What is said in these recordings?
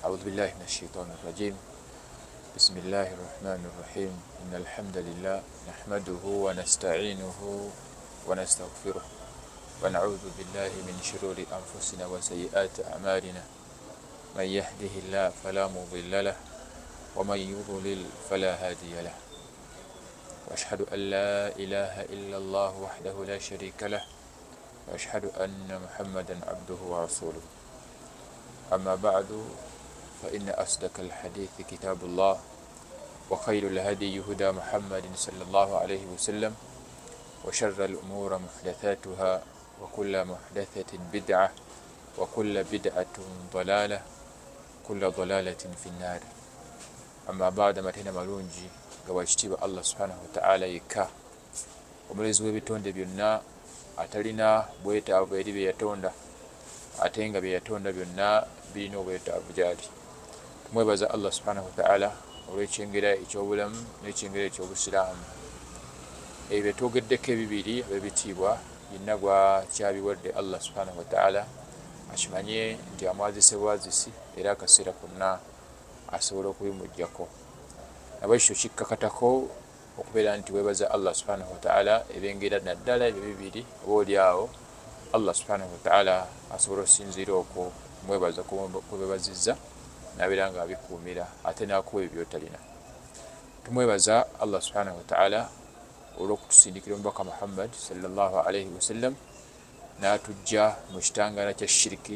أعوذ بالله من الشيطان الرجيم بسم الله الرحمن الرحيم إن الحمد لله نحمده ونستعينه ونستغفره ونعوذ بالله من شرور أنفسنا وسيئات أعمالنا من يهده الله فلا مضل له ومن يضلل فلا هادي له وأشهد أن لا إله إلا الله وحده لا شريك له وأشهد أن محمدا عبده ورسوله أما بعد فإن أصدق الحديث كتاب الله وخير الهدي هدى محمد صلى الله عليه وسلم وشر الأمور محدثاتها وكل محدثة بدعة وكل بدعة ضلالة كل ضلالة في النار أما بعد متنا ملونجي gawakitiibwa Allah subhanahu wa ta'ala yekka omulezi w'ebitonde byonna atalina bwetaavu eri bye yatonda ate nga bye yatonda byonna birina obwetaavu gyali. Tumwebaza Allah subhanahu wa ta'ala olw'ekyengera eky'obulamu n'ekyengera eky'obusiraamu. Ebyo bye twogeddeko ebibiri ab'ebitiibwa yenna gwakyabiwadde Allah subhanahu wa ta'ala akimanye nti amwazise bwazisi era akaseera konna asobola okubimuggyako. Nabwekityo kikkakatako okubeera nti weebaza Allah subhanahu wa ta'ala ebengera naddala ebyo bibiri oba oliawo Allah subhanahu wa ta'ala asobola okusinziira okwo kumwebaza kwebebazizza nabeera nga abikuumira ate n'akuwa ebyo by'otalina. Tumwebaza Allah subhanahu wa ta'ala olw'okutusindikira omubaka Muhammad sallallahu alayhi wasallam n'atujja mu kitangaala kya shiriki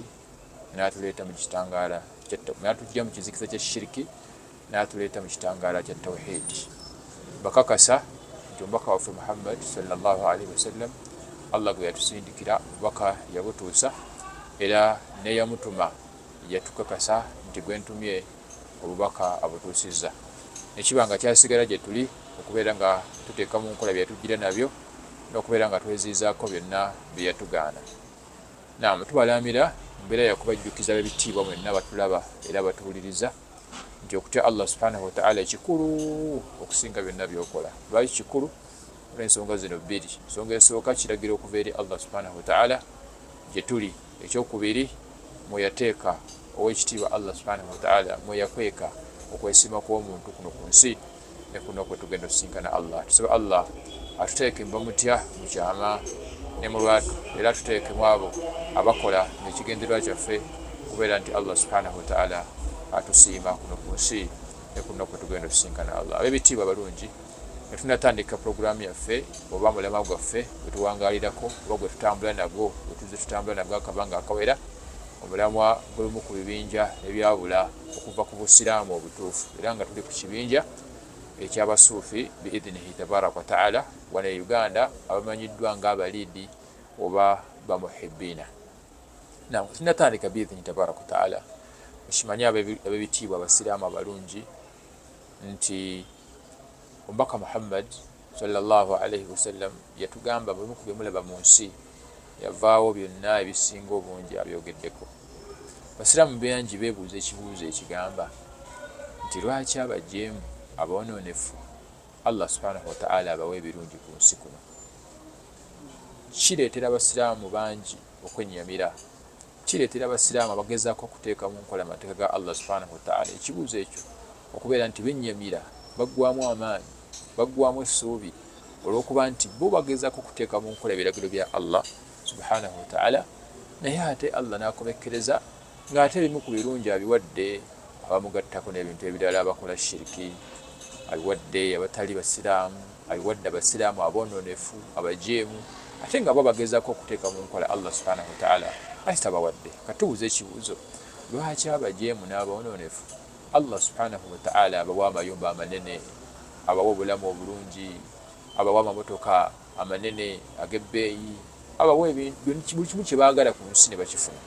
n'atuleeta mu kitangaala n'atujja mu kizikiza kya shiriki n'atuleeta mu kitangaala kya tawhidi. Bakakasa nti omubaka waffe Muhammad sallallahu alayhi wasallam Allah gwe yatusindikira obubaka yabutuusa era ne yamutuma yatukakasa nti gwe ntumye obubaka abutuusizza. Nekiba nga kyasigala gye tuli okubeera nga tuteeka mu nkola bye yatujjira nabyo n'okubeera nga tweziizaako byonna bye yatugaana. Naam, tubalaamira mbeera yakubajjukiza b'ebitiibwa mwenna batulaba era batuwuliriza nti okutya Allah subhanahu wa ta'ala ekikulu okusinga byonna byokola. Lwaki kikulu? Olw'ensonga zino bbiri. Ensonga esooka kiragiro okuva eri Allah subhanahu wa ta'ala gye tuli. Ekyokubiri mwe yateeka ow'ekitiibwa Allah subhanahu wa ta'ala mwe yakweka okwesiima kw'omuntu kuno ku nsi ne kuno kwe tugenda okusinkana Allah. Tusaba Allah atuteeke mu bamutya mu kyama ne mu lwatu era atuteeke mu abo abakola n'ekigendererwa kyaffe okubeera nti Allah subhanahu wa ta'ala atusiima kuno ku nsi ne kuno kwe tugenda okusinkana Allah. Ab'ebitiibwa balungi ne tunatandika puroguraamu yaffe oba mulema gwaffe gwe tuwangaalirako oba gwe tutambula nagwo gwe tuzze tutambula nagwo akabanga akawera omulamwa gulimu ku bibinja ebyabula okuva ku busiraamu obutuufu era nga tuli ku kibinja ekyabasuufi biidhinihi tabaraka wa ta'ala wano e Uganda abamanyiddwa ng'abaliidi oba bamuhibbiina. Naam, tunatandika biidhinihi tabaraka wa ta'ala mukimanyi ab'ebitiibwa abasiraamu abalungi nti omubaka Muhammad sallallahu alayhi wasallam yatugamba bwe muku byemulaba mu nsi yavaawo byonna ebisinga obungi abyogeddeko. Basiraamu bangi beebuuza ekibuuzo ekigamba nti lwaki abajeemu aboononefu Allah subhanahu wa ta'ala abawa ebirungi ku nsi kuno? Kireetera abasiraamu bangi okwennyamira, kireetera abasiraamu abagezaako okuteeka mu nkola amateeka ga Allah subhanahu wa ta'ala. Ekibuuzo ekyo okubeera nti bennyamira, baggwamu amaanyi, baggwamu essuubi olw'okuba nti bo bagezaako okuteeka mu nkola ebiragiro bya Allah subhanahu wa ta'ala, naye ate Allah n'akomekkereza ng'ate ebimu ku birungi abiwadde abamugattako n'ebintu ebirala abakola shiriki, abiwadde abatali basiraamu, abiwadde abasiraamu aboononefu, abajeemu, ate nga bo bagezaako okuteeka mu nkola Allah subhanahu wa ta'ala ate tabawadde. Katubuuza ekibuuzo, lwaki abajeemu n'aboononefu Allah subhanahu wa ta'ala abawa amayumba amanene, abawa obulamu obulungi, abawa amamotoka amanene ag'ebbeeyi, abawa buli kimu kye baagala ku nsi ne bakifuna?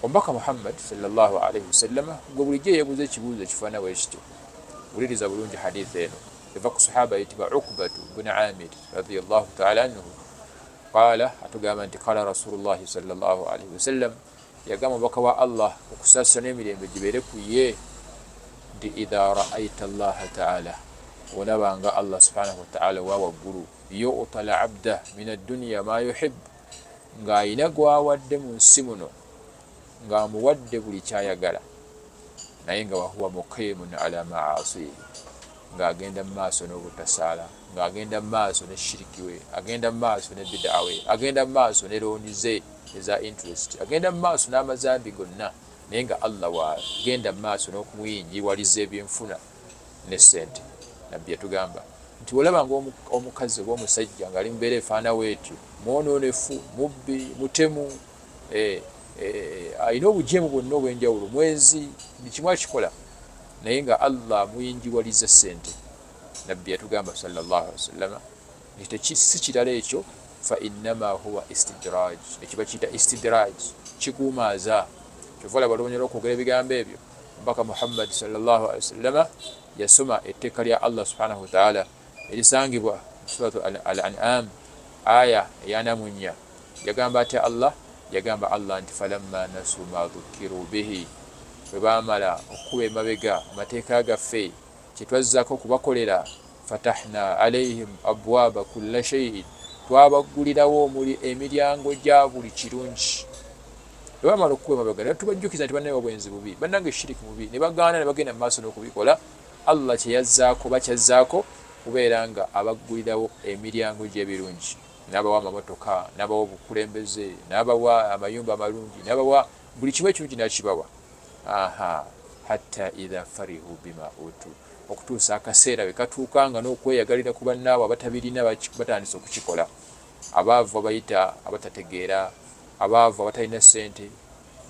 Omubaka Muhammad sallallahu alayhi wasallam gwe bulijjo yeebuuza ekibuuzo ekifaana bwe kityo. Wuliriza bulungi hadithi eno eva ku sahaba ayitibwa Uqbatu bun Amir radiyallahu ta'ala anhu. Qaala, atugamba nti qaala rasulullahi sallallahu alayhi wasallam, yagamba omubaka wa Allah okusaasira n'emirembe gibeere ku ye nti idha ra'ayta Allah ta'ala, olabanga Allah subhanahu wa ta'ala wa waggulu yu'tala abda min ad-dunya ma yuhib, ng'ayina gw'awadde mu nsi muno ng'amuwadde buli kyayagala, naye nga wahuwa muqimun ala maasihi, ng'agenda mu maaso n'obutasaala, ng'agenda mu maaso ne shiriki we, agenda mu maaso ne bidaa we, agenda mu maaso ne looni ze eza interest, agenda mu maaso n'amazambi gonna, naye nga Allah wagenda mu maaso n'okumuyingiwaliza ebyenfuna ne ssente. Nabbi yatugamba nti olabanga omukazi oba omusajja ng'ali mubeera efaana weetyo, mwonoonefu, mubbi, mutemu, alina obujeemu bwonna obw'enjawulo, mwezi, buli kimu akikola, naye nga Allah amuyingiwaliza ssente. Nabbi yatugamba sallallahu alaihi wasallam nti si kirala ekyo, fa innama huwa istidraj, ekiba kiyita istidraj, kiguumaaza. Kyova olaba oluvannyuma lw'okwogera ebigambo ebyo, Omubaka Muhammad sallallahu alaihi wasallam yasoma etteeka lya Allah subhanahu wa ta'ala erisangibwa mu suratu al-An'am aya eyanamunya. Yagamba atya Allah? Yagamba Allah nti falamma nasu ma dhukiru bihi, bwe baamala okuba emabega amateeka gaffe kye twazzaako okubakolera, fatahna alaihim abwaaba kulla shay'in, twabaggulirawo omuli emiryango gya buli kirungi. Bwe baamala okuba emabega ne tubajjukiza nti bannaye obwenzi bubi, bannange shiriki mubi, ne bagaana ne bagenda mu maaso n'okubikola, Allah kye yazzaako bakyazzaako kubeera nga abaggulirawo emiryango gy'ebirungi, n'abawa amamotoka, n'abawa obukulembeze, n'abawa amayumba amalungi, n'abawa buli kimu ekirungi n'akibawa. Hatta idha farihu bima utu, okutuusa akaseera bwe katuukanga n'okweyagalira ku bannaabwe abatabirina batandise okukikola. Abaavu abayita abatategeera, abaavu abatalina ssente,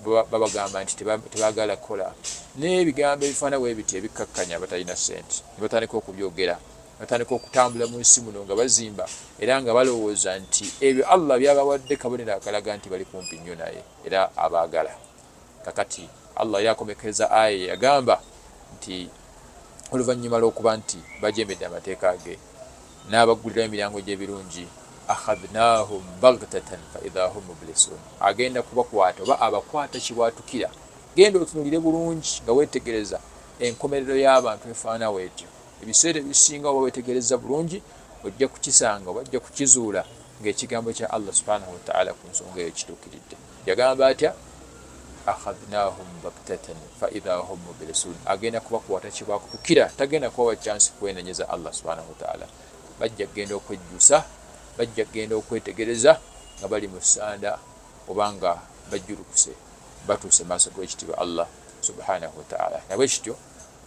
babagamba nti tebaagala kukola, n'ebigambo ebifaana bwe biti ebikkakkanya abatalina ssente, ne batandika okubyogera, batandika okutambula mu nsi muno nga bazimba era nga balowooza nti ebyo Allah byabawadde kabonero akalaga nti bali kumpi nnyo naye era abaagala. Kakati Allah yakomekeza aya yagamba nti oluvannyuma lw'okuba nti bajemedde amateeka ge n'abaggulirawo emiryango gy'ebirungi, akhadnahum baghtatan fa idha hum mublisun, agenda kubakwata oba abakwata kibwatukira. Genda otunulire bulungi nga weetegereza enkomerero y'abantu efaana weetyo. Ebiseera ebisinga oba weetegereza bulungi ojja kukisanga oba ojja kukizuula ng'ekigambo kya Allah subhanahu wa ta'ala ku nsonga eyo kituukiridde. Yagamba atya? akhadnahum baghtatan fa idha hum mublisun, agenda kubakwata kibwakutukira, tagenda kubawa chance kwenenyeza Allah subhanahu wa ta'ala. Bajja kugenda okwejjusa, bajja kugenda okwetegereza nga bali mu ssanda obanga bajjulukuse batuuse maaso g'ekitiibwa Allah subhanahu wa ta'ala. Nabwe kityo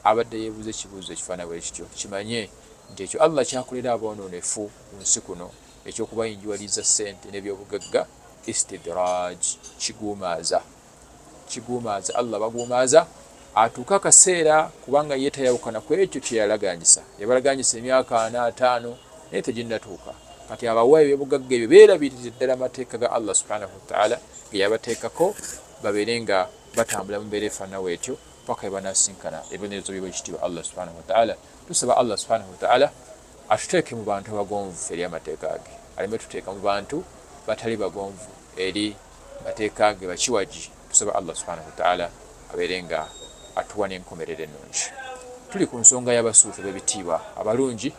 abadde yeebuuza ekibuuzo ekifaana bwe kityo kimanye nti ekyo Allah kyakolera aboonoonefu ku nsi kuno ekyokubayinjiwaliza ssente n'ebyobugagga, istidraj, kiguumaaza. Allah baguumaaza atuuka akaseera kubanga ye tayawukana ku ekyo kye yalaganyisa. Yabalaganyisa emyaka 4-5 naye teginnatuuka. Kati abawa ebyobugagga ebyo beerabirire ddala amateeka ga Allah subhanahu wa ta'ala ge yabateekako, babeere nga batambula mu mbeera efaana weetyo paka banasinkana ebibonerezo by'ekitiibwa Allah subhanahu wa ta'ala. Tusaba Allah subhanahu wa ta'ala atuteeke mu bantu abagonvu eri amateeka ge, aleme tuteeka mu bantu batali bagonvu eri mateeka ge bakiwaji. Tusaba Allah subhanahu wa ta'ala abeere nga atuwa n'enkomerero ennungi. Tuli ku nsonga y'abasuufi b'ebitiibwa abalungi,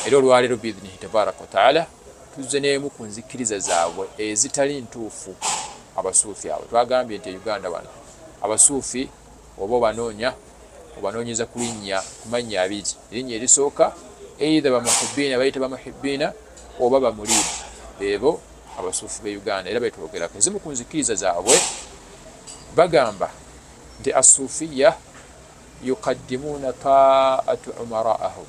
era olwaleero biidhnihi tabaraka wa ta'ala tuzze n'emu ku nzikiriza zaabwe ezitali ntuufu. Abasuufi abo twagambye nti Uganda wano abasuufi oba obanoonyeza ku mannya abiri. Erinnya erisooka eitha bamuhibbiina bayita bamuhibbiina oba bamulidi. Beebo abasuufi b'e Uganda era betwogerako. Ezimu ku nzikiriza zaabwe bagamba nti asuufiya yuqaddimuuna taa'atu umaraahum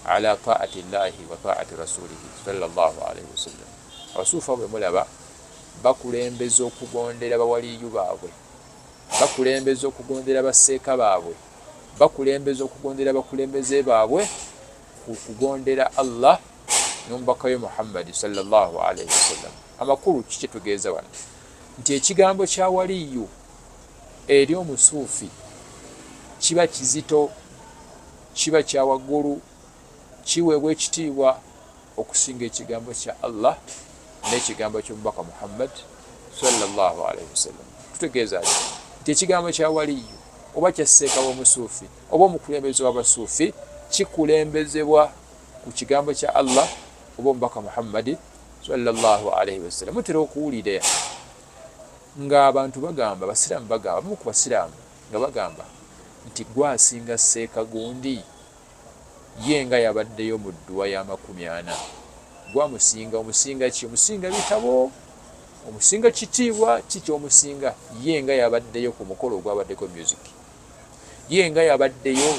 ala taa'ati llahi wa taa'ati rasulihi sallallahu alaihi wasallam. Abasuufi abo mulaba bakulembeza okugondera bawaliyu baabwe, bakulembeza okugondera basseeka baabwe, bakulembeza okugondera bakulembeze baabwe ku kugondera Allah n'omubaka we Muhammad sallallahu alaihi wasallam. Amakulu kiki tugeeza wano? Nti ekigambo kya waliyu eri omusuufi kiba kizito, kiba kya waggulu, kiweebwa ekitiibwa okusinga ekigambo kya Allah n'ekigambo ky'omubaka Muhammad sallallahu alaihi wasallam. Tutegeeza nti ekigambo kya waliyu oba kya sseeka w'omusuufi oba omukulembeze w'abasuufi kikulembezebwa ku kigambo kya Allah oba omubaka Muhammad sallallahu alaihi wasallam. Mutera okuwulira nga abantu bagamba, abasiraamu bagamba, abamu ku basiraamu nga bagamba nti gwasinga seeka gundi ye nga yabaddeyo mu dduwa ya40 gwamusinga omusinga ki omusinga bitabo omusinga kitiibwa kiki omusinga ye nga yabaddeyo ku mukolo ogwabaddeko music ye nga yabaddeyo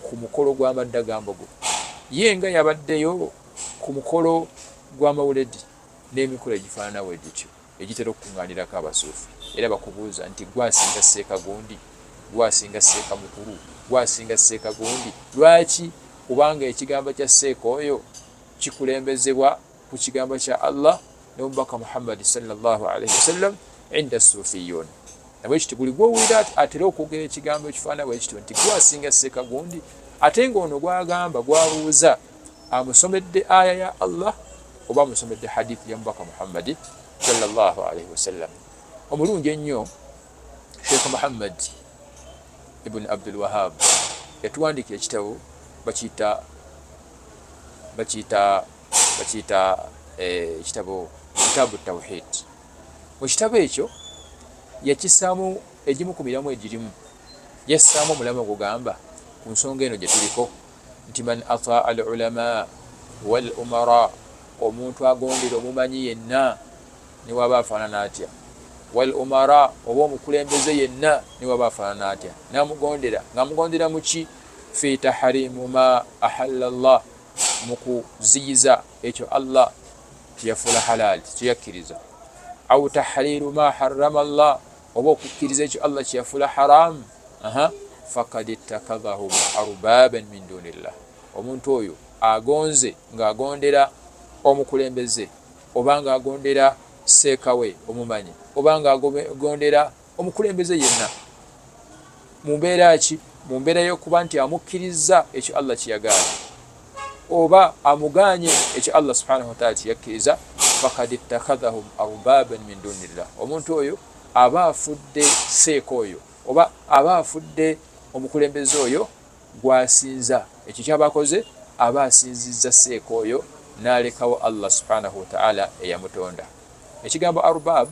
ku mukolo gw'amadda gambogo ye nga yabaddeyo ku mukolo gw'amawuledi n'emikolo egifaanana bwe gityo egitera okukuŋŋaanirako abasuufi era bakubuuza nti gwasinga seeka gundi gwasinga seeka mukulu gwasinga seeka gundi lwaki kubanga ekigambo kya seeka oyo kikulembezebwa ku kigambo kya Allah n'omubaka Muhammad sallallahu alaihi wasallam inda suufiyun nabwe kiti buli gwowulira atera okwogera ekigambo ekifaanana bwe kityo nti gwasinga seeka gundi ate ng'ono gwagamba gwabuuza amusomedde aya ya Allah oba amusomedde hadithi ya mubaka Muhammad sallallahu alaihi wasallam. Omulungi ennyo Sheikh Muhammad ibn Abdul Wahhab yatuwandiikira ekitabo bakiyita ekitabo Kitabu Tawhid. Mu kitabo ekyo yakisaamu egimu ku miramu egirimu yassaamu omulamu ogugamba ku nsonga eno gye tuliko nti man ataa al ulama wal umara omuntu agondera omumanyi yenna ne waba afaanana atya wal umara oba omukulembeze yenna ne waba afaanana atya namugondera ng'amugondera mu ki fi tahrimu ma ahalla Allah mu kuziyiza ekyo Allah kyeyafuula halal kyeyakkiriza au tahriru ma harrama Allah oba okukkiriza ekyo Allah kyeyafuula haram fakad ittakadhahum arbaban min dunillah omuntu oyo agonze ng'agondera omukulembeze oba ng'agondera seekawe omumanyi oba ng'agondera omukulembeze yenna mu mbeera ki mu mbeera y'okuba nti amukkiriza ekyo Allah kiyagaana oba amuganye ekyo Allah subhanahu wa ta'ala kiyakkiriza fakad ittakadhahum arbaban min dunillah omuntu oyo aba afudde seeka oyo oba aba afudde omukulembeze oyo gwasinza ekyo kyabakoze aba asinzizza seeka oyo n'alekawo Allah subhanahu wa ta'ala eyamutonda. Ekigambo arbab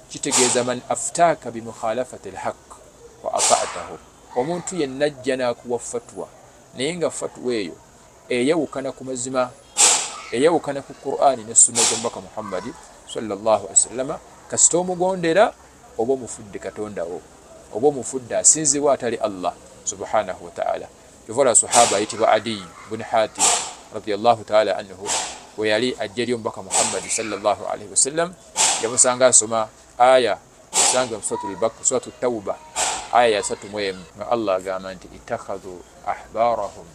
kitegeeza man aftaaka bimukhalafati alhaq wa ata'tahu omuntu yenna ajja n'akuwa fatwa naye nga fatwa eyo eyawukana ku mazima eyawukana ku Qur'ani ne sunna z'omubaka Muhammad sallallahu alaihi wasallam kasita omugondera oba omufudde katondawo oba omufudde asinzibwa atali Allah subhanahu wa ta'ala. Yuvola sahaba ayitibwa Adi ibn Hatim radiyallahu ta'ala anhu we yali ajja eri omubaka Muhammad sallallahu alaihi wasallam yamusanga asoma aya sanga suratul Tawba aya ya 31 nga Allah agamba nti ittakhadhu ahbarahum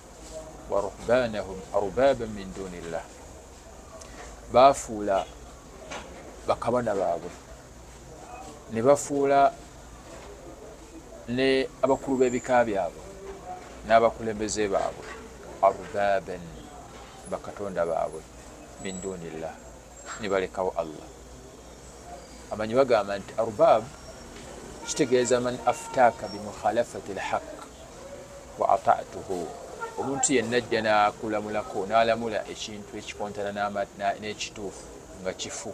wa ruhbanahum arbaban min dunillah bafuula bakabana baabwe ne bafuula ne abakulu b'ebika byabwe n'abakulembeze baabwe arbaban bakatonda baabwe min dunillah ne balekawo Allah. Amanyi bagamba nti arbab kitegeeza man aftaaka bimukhalafati alhaq wa ata'tuhu omuntu yenna ajja n'akulamulako n'alamula ekintu ekikontana n'ekituufu nga kifu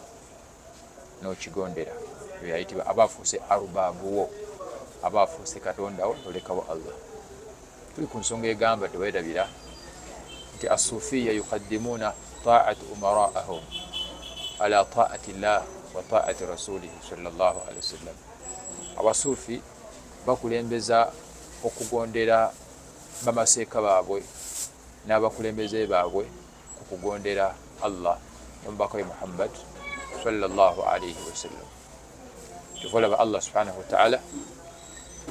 n'okigondera eyo yayitibwa aba afuuse arbabuwo aba afuuse katondawo olekawo Allah. Tuli ku nsonga egamba teweerabira nti asufiya yuqaddimuuna ta'at umara'ahum ala ta'ati llah wa ta'ati rasulihi sallallahu alaihi wasallam. Abasuufi bakulembeza okugondera bamaseeka baabwe n'abakulembeze baabwe ku kugondera Allah n'omubaka we Muhammad sallallahu alaihi wasallam. Tuvolaba Allah subhanahu wa ta'ala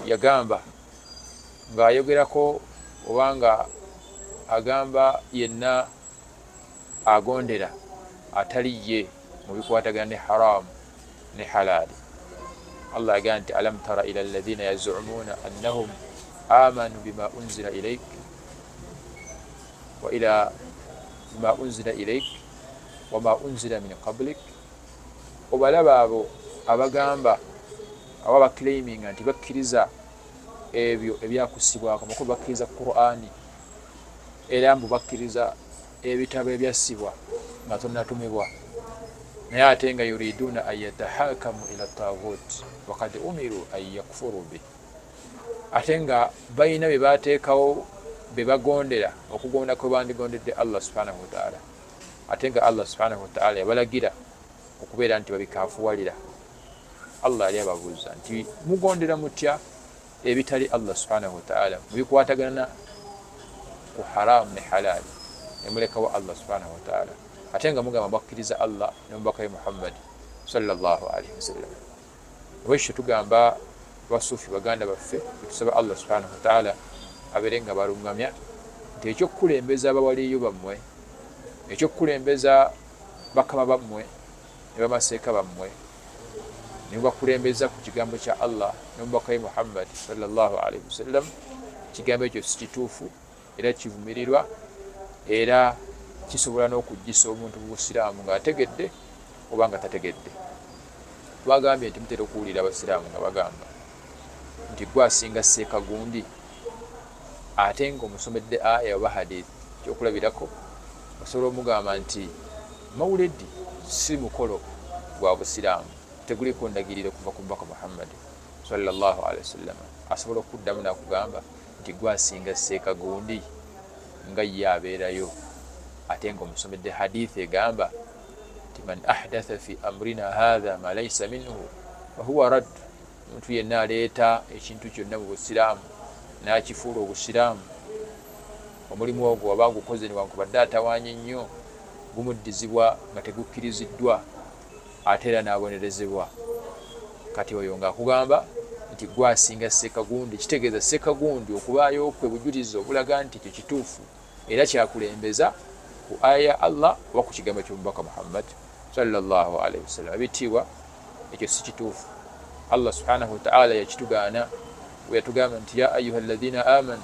yagamba ng'ayogerako obanga agamba yenna agondera atali ye mu bikwatagana ne haram ne halali. Allah yagamba nti alam tara ila alladhina yaz'umuna annahum amanu bima unzila ilayk wa ila bima unzila ilayk wa ma unzila min qablik obalaba abo abagamba aba bakilaiminga nti bakkiriza ebyo ebyakusibwako makulu bakkiriza Qur'ani era mbu bakkiriza ebitabo ebyassibwa nga tonnatumibwa naye ate nga yuriduuna an yatahakamu ila taghut wakad umiru an yakfuru bih. ate nga balina bye bateekawo be bagondera okugonda kwe bandigondedde Allah subhanahu wa ta'ala, ate nga Allah subhanahu wa ta'ala yabalagira okubeera nti babikaafuwalira. Allah yali ababuuza nti mugondera mutya ebitali Allah subhanahu wa ta'ala, mubikwatagana ku haramu ne halaali ne mulekawo Allah subhanahu wa ta'ala, ate nga mugamba bakkiriza Allah ne mubaka we Muhammad sallallahu alaihi wasallam. Bwekyo tugamba basuufi baganda baffe tusaba Allah subhanahu wa ta'ala abeere nga balungamya nti ekyokukulembeza abawaliyo bammwe, ekyokukulembeza bakama bammwe ne bamaseeka bammwe, ne bakulembeza ku kigambo kya Allah ne mubaka we Muhammad sallallahu alaihi wasallam, ekigambo ekyo si kituufu era kivumirirwa era kisobola n'okugisa omuntu mu busiraamu ng'ategedde oba nga tategedde. Twagambye nti mutera okuwulira abasiraamu nga bagamba nti gwe asinga seeka gundi, ate ng'omusomedde aya oba hadithi ekyokulabirako osobola omugamba nti mawuledi si mukolo gwa busiraamu, teguliko ndagiriro kuva ku mubaka Muhammad sallallahu alaihi wasallam. Asobola okuddamu n'akugamba nti gwe asinga seeka gundi nga ye abeerayo, ate ng'omusomedde hadithi egamba nti man ahdatha fi amrina hadha ma laysa minhu fahuwa radd, omuntu yenna aleeta ekintu kyonna mu busiraamu n'akifuula obusiraamu, omulimu ogwo waba gukoze newankubadde atawaanye nnyo gumuddizibwa nga tegukkiriziddwa ate era n'abonerezebwa. Kati oyo ng'akugamba nti gwe asinga seeka gundi, kitegeeza seeka gundi okubaayo kwe bujulizi obulaga nti ekyo kituufu era kyakulembeza ku aya ya Allah oba ku kigambo ky'omubaka Muhammad sallallahu alaihi wasallam. Ebitiibwa ekyo si kituufu. Allah subhanahu wa ta'ala yakitugaana bwe yatugamba nti ya ayuha alladhina amanu,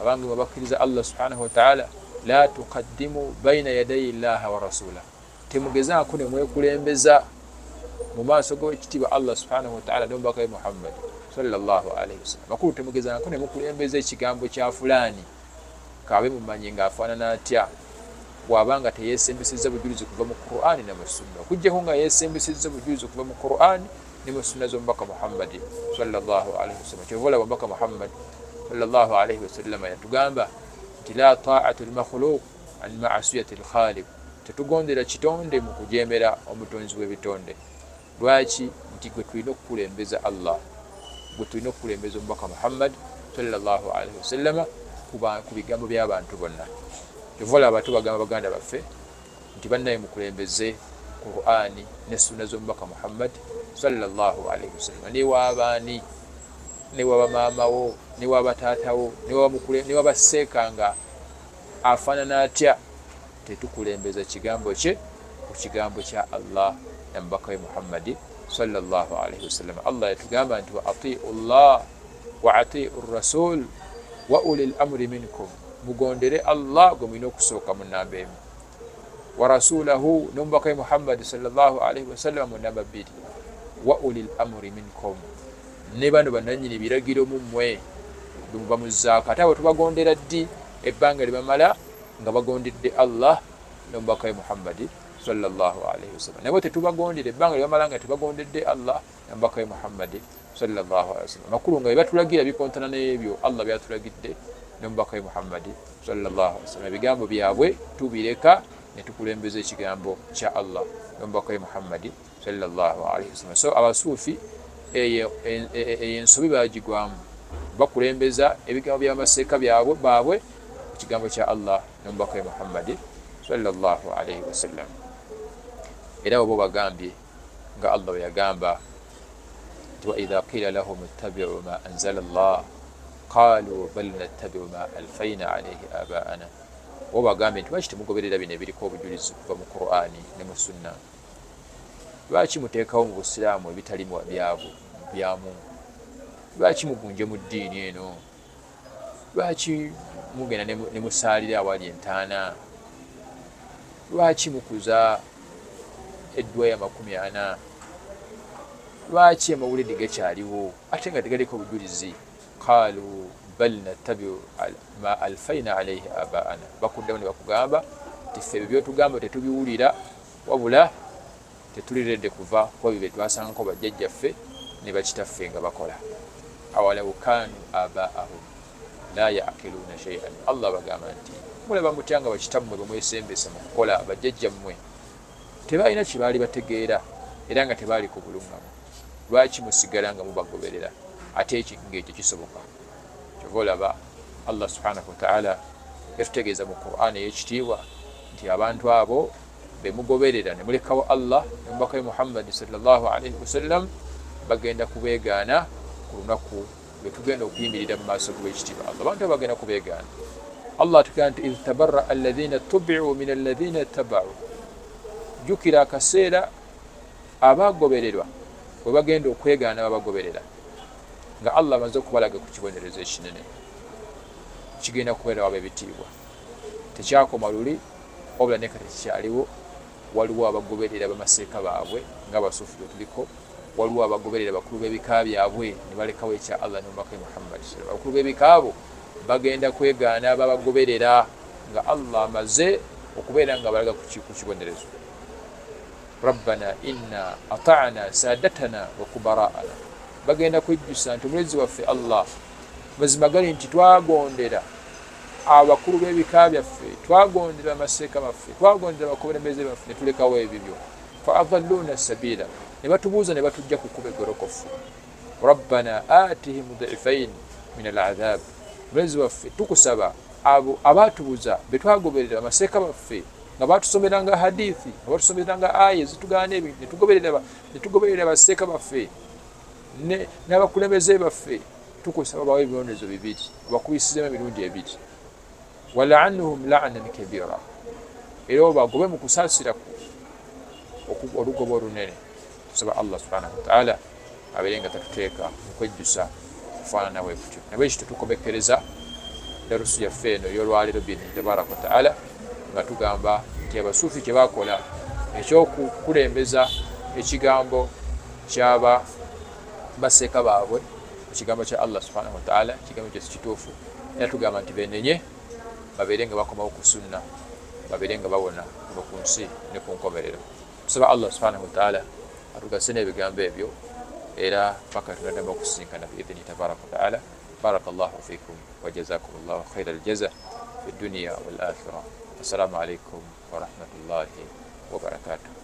abange babakkiriza Allah subhanahu wa ta'ala, la tuqaddimu baina yadayi llahi wa rasulah, temugezaako ne mwekulembeza mu maaso g'ekitiibwa Allah subhanahu wa ta'ala n'omubaka we Muhammad sallallahu alaihi wasallam. Makulu temugezaako ne mukulembeza ekigambo kya fulaani kaabe mumanyi ng'afaanana atya, bw'abanga teyeesembesezza bujulizi kuva mu Qur'ani ne mu Sunna, okuggyako nga yeesembesezza bujulizi kuva mu Qur'ani ne mu Sunna z'omubaka Muhammad sallallahu alaihi wasallam. Kyova olaba omubaka Muhammad sallallahu alaihi wasallam yatugamba nti la ta'atu al-makhluq an ma'asiyati al-khaliq, tetugondera kitonde mu kujeemera omutonzi w'ebitonde. Lwaki? Nti gwe tulina okukulembeza Allah, gwe tulina okukulembeza omubaka Muhammad sallallahu alaihi wasallam ku bigambo by'abantu bonna. Kyova olaba tubagamba baganda baffe nti bannaye mukulembeze Qur'ani ne Sunna z'omubaka Muhammad sallallahu alaihi wasallam. Niwaabaani, niwaaba maamawo, niwaaba taatawo, niwaaba seekanga afaanana atya, tetukulembeza kigambo kye ku kigambo kya Allah ne mubaka we Muhammad sallallahu alaihi wasallam. Allah yatugamba nti wa atiu llah wa atiu rasul wa ulil amri minkum, mugondere Allah gwe mulina okusooka mu nnamba emu, wa rasulahu n'omubaka we Muhammad sallallahu alaihi wasallam mu nnamba bbiri, wa ulil amri minkum, ne bano bannannyini biragiro mu mmwe bemuba muzzaako. Ate abo tubagondera ddi ebbanga libamala nga bagondedde Allah n'omubaka we Muhammad sallallahu alaihi wasallam. Nabo tetubagondera ebbanga libamala nga tebagondedde Allah n'omubaka we Muhammad sallallahu alaihi wasallam. Makulu nga bebatulagira bikontana n'ebyo Allah byatulagidde n'omubaka we Muhammad sallallahu alaihi wasallam. Ebigambo byabwe tubireka ne tukulembeza ekigambo kya Allah n'omubaka we Muhammad sallallahu alaihi wasallam. So abasuufi eyo ensobi bagigwamu, bakulembeza ebigambo by'amaseeka baabwe ku kigambo kya Allah n'omubaka we Muhammad sallallahu alaihi wasallam. Era obo bagambye nga Allah bwe yagamba nti wa idha qila lahum ittabi'u ma anzala Allah qalu bal nattabi'u ma alfayna alayhi aba'ana. Obo bagambye nti lwaki temugoberera bino ebiriko obujulizi kuva mu Qur'ani ne mu Sunna? Lwaki muteekawo mu busiraamu ebitali byamu? Lwaki mugunje mu ddiini eno? Lwaki mugenda ne musaalira awali entaana? Lwaki mukuza eddwa ya 40? Lwaki amawulidi gakyaliwo ate nga tegaliko obujulizi? Qalu bal nattabi'u ma alfayna alayhi aba'ana. Bakuddamu ne bakugamba nti ffe ebyo byotugamba tetubiwulira, wabula tetuliredde kuva ku ebyo bye twasangako bajjajjaffe ne bakitaffe nga bakola. awalau kanu abaahum la yaqiluna shay'an. Allah bagamba nti mulaba mutyanga bakitammwe bamwesembesa mu kukola bajjajjammwe tebalina kye baali bategeera era nga tebaali ku bulungamu, lwaki musigala nga mubagoberera ate ng'ekyo kisoboka? Kyova olaba Allah subhanahu wa ta'ala yatutegeeza mu Qur'an ey'ekitiibwa nti abantu abo be mugoberera ne mulekawo Allah ne mubaka we Muhammad sallallahu alaihi wasallam bagenda kubeegaana ku lunaku lwe tugenda okuyimirira mu maaso g'ekitiibwa Allah. Abantu abo bagenda kubeegaana. Allah atugamba nti idh tabarra'a alladhina tubi'u min alladhina ittaba'u, jjukira akaseera abagobererwa bwe bagenda okwegaana babagoberera nga Allah amaze okubalaga ku kibonerezo ekinene kigenda kubeera waba ebitiibwa. Tekyakoma luli obula ne kati kikyaliwo. Waliwo abagoberera bamaseeka baabwe ng'abasuufi bwe tuliko, waliwo abagoberera bakulu b'ebika byabwe ne balekawo ekya Allah n'omubaka Muhammad. Abakulu b'ebika abo bagenda kwegaana babagoberera nga Allah amaze okubeera nga balaga ku kibonerezo. Rabbana inna ata'na sadatana wa kubara'ana, bagenda kwejjusa nti omulezi waffe Allah mazima gali nti twagondera abakulu b'ebika byaffe, twagondera amaseeka baffe, twagondera abakulembeze baffe ne tulekawo ebibyo. Fa adalluna sabila, ne batubuuza ne batujja ku kkubo eggolokofu. Rabbana atihim dhifain min al'adhab, omulezi waffe tukusaba abo abaatubuza be twagoberera amaseeka baffe nga batusomeranga hadithi, nga batusomeranga aya ezitugaana ebintu, ne tugoberera abaseeka baffe n'abakulembeze baffe, tukusaba bawe ebibonerezo bibiri, bakuyisizemu emirundi ebiri. Wala'anhum la'nan kabira, era obagobe mu kusaasira olugoba olunene. Tusaba Allah subhanahu wa ta'ala abeere nga tatuteeka mu kwejjusa kufaanana bwe kutyo. Nabwe ekyo tukomekereza darusu yaffe eno ey'olwaleero biidhnihi tabaaraka wa ta'ala nga tugamba nti abasuufi kye baakola ekyokukulembeza ekigambo kyaba baseeka baabwe ekigambo kya Allah subhanahu wa ta'ala, ekigambo kye si kituufu, era tugamba nti beenenye babeere nga bakomawo ku sunna, babeere nga bawona kuva ku nsi ne ku nkomerero. Tusaba Allah subhanahu wa ta'ala atugase n'ebigambo ebyo era paka tunaddamu okusinkana biidhnihi tabaaraka wa ta'ala. Barakallahu fikum wa jazakumullahu khairal jaza fi dunya wal akhirah. Assalamu alaikum wa rahmatullahi wa barakatuh.